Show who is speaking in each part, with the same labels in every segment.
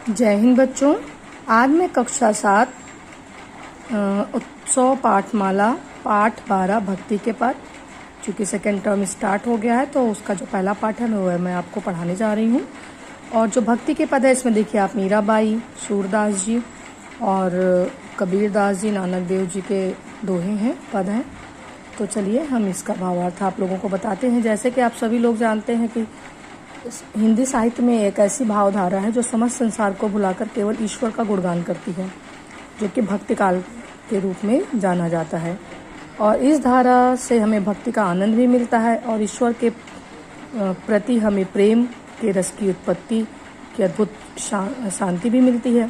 Speaker 1: जय हिंद बच्चों। आज मैं कक्षा 7 उत्सव पाठमाला पाठ 12 भक्ति के पद, चूँकि सेकेंड टर्म स्टार्ट हो गया है तो उसका जो पहला पाठ है वो मैं आपको पढ़ाने जा रही हूँ। और जो भक्ति के पद है इसमें देखिए आप मीराबाई, सूरदास जी और कबीरदास जी, नानक देव जी के दोहे हैं, पद हैं। तो चलिए हम इसका भावार्थ आप लोगों को बताते हैं। जैसे कि आप सभी लोग जानते हैं कि हिंदी साहित्य में एक ऐसी भावधारा है जो समस्त संसार को भुलाकर केवल ईश्वर का गुणगान करती है, जो कि भक्ति काल के रूप में जाना जाता है। और इस धारा से हमें भक्ति का आनंद भी मिलता है और ईश्वर के प्रति हमें प्रेम के रस की उत्पत्ति की अद्भुत शांति भी मिलती है।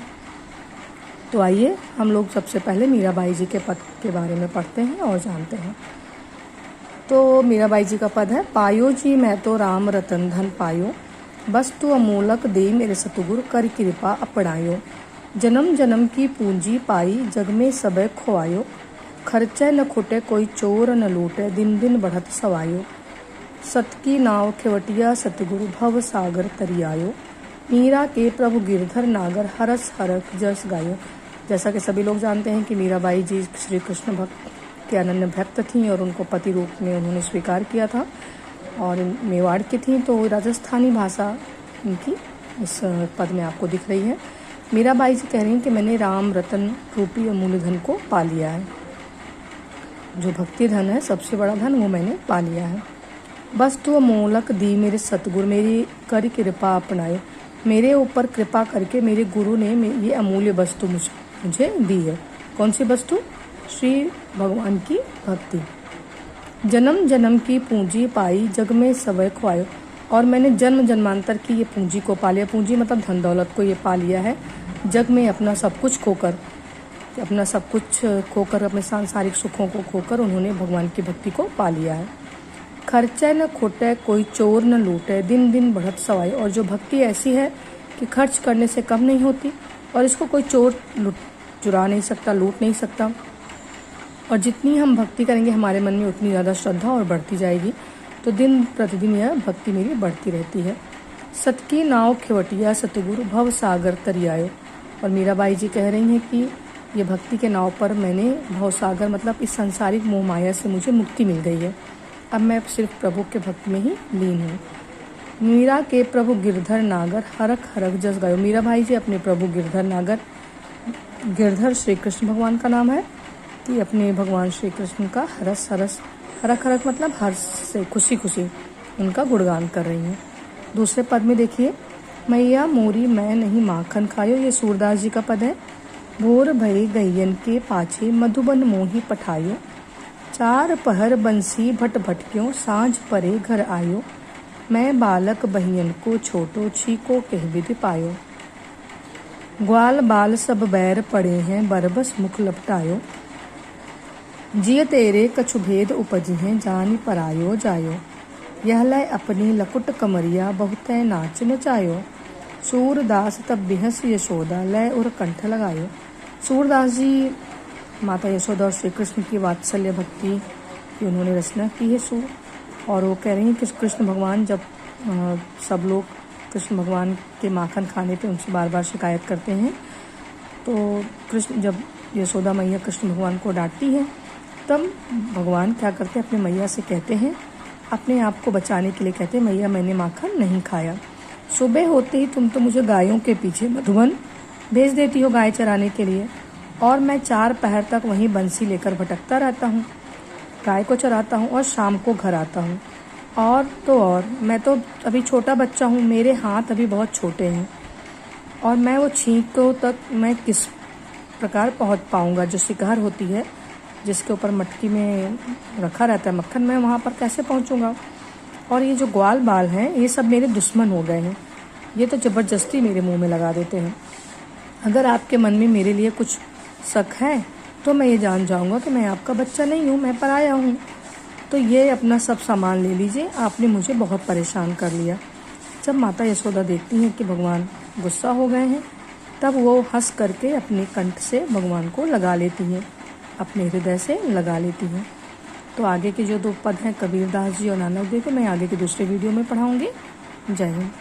Speaker 1: तो आइए हम लोग सबसे पहले मीराबाई जी के पद के बारे में पढ़ते हैं और जानते हैं। तो मीराबाई जी का पद है, पायो जी मैं तो राम रतन धन पायो, वस्तु अमूलक दे मेरे सतगुरु कर कृपा अपनायो। जन्म जन्म की पूंजी पाई जग में सब खोआयो, खर्चे न खुटे कोई चोर न लूटे दिन दिन बढ़त सवायो। सत की नाव खेवटिया सतगुरु भव सागर तरियायो, मीरा के प्रभु गिरधर नागर हरस हरक जस गायो। जैसा कि सभी लोग जानते हैं कि मीराबाई जी श्री कृष्ण भक्त के अनन्य भक्त थीं और उनको पति रूप में उन्होंने स्वीकार किया था और मेवाड़ की थीं, तो राजस्थानी भाषा इनकी इस पद में आपको दिख रही है। मीराबाई जी कह रही हैं कि मैंने राम रतन रूपी अमूल्य धन को पा लिया है। जो भक्ति धन है, सबसे बड़ा धन, वो मैंने पा लिया है। वस्तु अमूलक दी मेरे सतगुरु, मेरी कर कृपा अपनाए। मेरे ऊपर कृपा करके मेरे गुरु ने ये अमूल्य वस्तु मुझे दी है। कौन सी वस्तु? श्री भगवान की भक्ति। जन्म जन्म की पूंजी पाई जग में सवै खोआयो, और मैंने जन्म जन्मांतर की ये पूंजी को पा लिया। पूंजी मतलब धन दौलत को ये पा लिया है। जग में अपना सब कुछ खोकर, अपने सांसारिक सुखों को खोकर उन्होंने भगवान की भक्ति को पा लिया है। खर्चे न खोटे कोई चोर न लूटे दिन दिन बढ़त सवाई। और जो भक्ति ऐसी है कि खर्च करने से कम नहीं होती और इसको कोई चोर चुरा नहीं सकता, लूट नहीं सकता। और जितनी हम भक्ति करेंगे हमारे मन में उतनी ज़्यादा श्रद्धा और बढ़ती जाएगी। तो दिन प्रतिदिन यह भक्ति मेरी बढ़ती रहती है। सत की नाव खेवटिया सतगुरु भव सागर तरियायो। और मीराबाई जी कह रही हैं कि ये भक्ति के नाव पर मैंने भव सागर मतलब इस सांसारिक मोह माया से मुझे मुक्ति मिल गई है। अब मैं सिर्फ प्रभु के भक्त में ही लीन हूँ। मीरा के प्रभु गिरधर नागर हरक हरक जस गायो। मीराबाई जी अपने प्रभु गिरधर नागर, गिरधर श्री कृष्ण भगवान का नाम है, कि अपने भगवान श्री कृष्ण का हरस हरस, हरक हरक मतलब हर्ष से, खुशी खुशी उनका गुणगान कर रही हैं। दूसरे पद में देखिए, मैया मोरी मैं नहीं माखन खायो। ये सूरदास जी का पद है। भोर भये गैयन के पाछे मधुबन मोही पठायो, चार पहर बंसी भट भटक्यों साँझ परे घर आयो। मैं बालक बहियन को छोटो छीको कह विधि पायो, ग्वाल बाल सब बैर पड़े हैं बरबस मुख लपटायो। जिय तेरे कछु भेद उपजी हैं जानी परायो जायो, यह लय अपनी लकुट कमरिया बहुतै नाच नचायो। सूरदास तब बिहस यशोदा लय और कंठ लगायो। सूरदास जी माता यशोदा और श्री कृष्ण की वात्सल्य भक्ति की उन्होंने रचना की है सूर। और वो कह रही हैं कि कृष्ण भगवान जब सब लोग कृष्ण भगवान के माखन खाने पे उनसे बार बार शिकायत करते हैं, तो कृष्ण जब यशोदा मैया कृष्ण भगवान को डांटती हैं, तब भगवान क्या करते हैं, अपने मैया से कहते हैं, अपने आप को बचाने के लिए कहते हैं, मैया मैंने माखन नहीं खाया। सुबह होते ही तुम तो मुझे गायों के पीछे मधुबन भेज देती हो गाय चराने के लिए, और मैं 4 पहर तक वहीं बंसी लेकर भटकता रहता हूँ, गाय को चराता हूँ और शाम को घर आता हूँ। और मैं तो अभी छोटा बच्चा हूँ, मेरे हाथ अभी बहुत छोटे हैं, और मैं वो छींकों तक मैं किस प्रकार पहुँच पाऊँगा। जो शिकार होती है जिसके ऊपर मटकी में रखा रहता है मक्खन, मैं वहाँ पर कैसे पहुँचूँगा। और ये जो ग्वाल बाल हैं ये सब मेरे दुश्मन हो गए हैं, ये तो ज़बरदस्ती मेरे मुंह में लगा देते हैं। अगर आपके मन में मेरे लिए कुछ शक है तो मैं ये जान जाऊँगा कि मैं आपका बच्चा नहीं हूँ, मैं पराया हूँ। तो ये अपना सब सामान ले लीजिए, आपने मुझे बहुत परेशान कर लिया। जब माता यशोदा देखती हैं कि भगवान गुस्सा हो गए हैं, तब वो हंस करके अपने कंठ से भगवान को लगा लेती हैं, अपने हृदय से लगा लेती हैं। तो आगे के जो 2 पद हैं कबीरदास जी और नानक देव को मैं आगे के दूसरे वीडियो में पढ़ाऊँगी। जय हिंद।